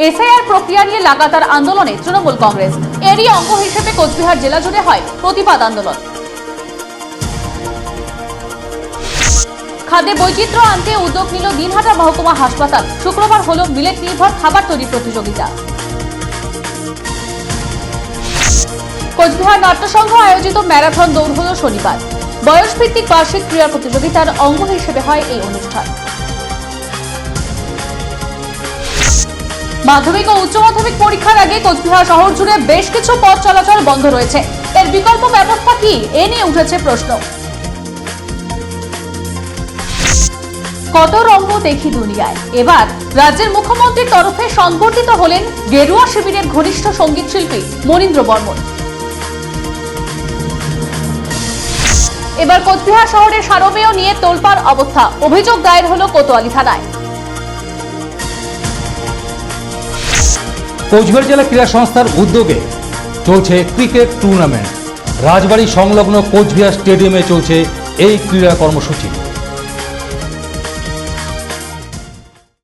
SIR প্রক্রিয়া নিয়ে লাগাতার আন্দোলনে তৃণমূল কংগ্রেস। এরই অঙ্গ হিসেবে কোচবিহার জেলা জুড়ে হয় প্রতিবাদ আন্দোলন। খাদ্যে বৈচিত্র্য আনতে উদ্যোগ নিল দিনহাটা মহকুমা হাসপাতাল। শুক্রবার হলো মিলেট নির্ভর খাবার তৈরি প্রতিযোগিতা। কোচবিহার নাট্যসংঘ আয়োজিত ম্যারাথন দৌড় হল শনিবার। বয়সভিত্তিক বার্ষিক ক্রীড়া প্রতিযোগিতার অঙ্গ হিসেবে হয় এই অনুষ্ঠান। মাধ্যমিক ও উচ্চ মাধ্যমিক পরীক্ষার আগে কোচবিহার শহর জুড়ে বেশ কিছু পথ চলাচল বন্ধ রয়েছে। এর বিকল্প ব্যবস্থা কি, এ নিয়ে উঠেছে প্রশ্ন। কত রঙ্গ দেখি দুনিয়ায়। এবার রাজ্যের মুখ্যমন্ত্রীর তরফে সংবর্ধিত হলেন গেরুয়া শিবিরের ঘনিষ্ঠ সঙ্গীত শিল্পী মনীন্দ্র বর্মন। এবার কোচবিহার শহরের সারমেয় নিয়ে তোলপাড় অবস্থা। অভিযোগ দায়ের হলো কোতোয়ালি থানায়। কোচবিহার জেলা ক্রীড়া সংস্থার উদ্যোগে চলছে ক্রিকেট টুর্নামেন্ট। রাজবাড়ী সংলগ্ন কোচবিহার স্টেডিয়ামে চলছে এই ক্রীড়া কর্মসূচি।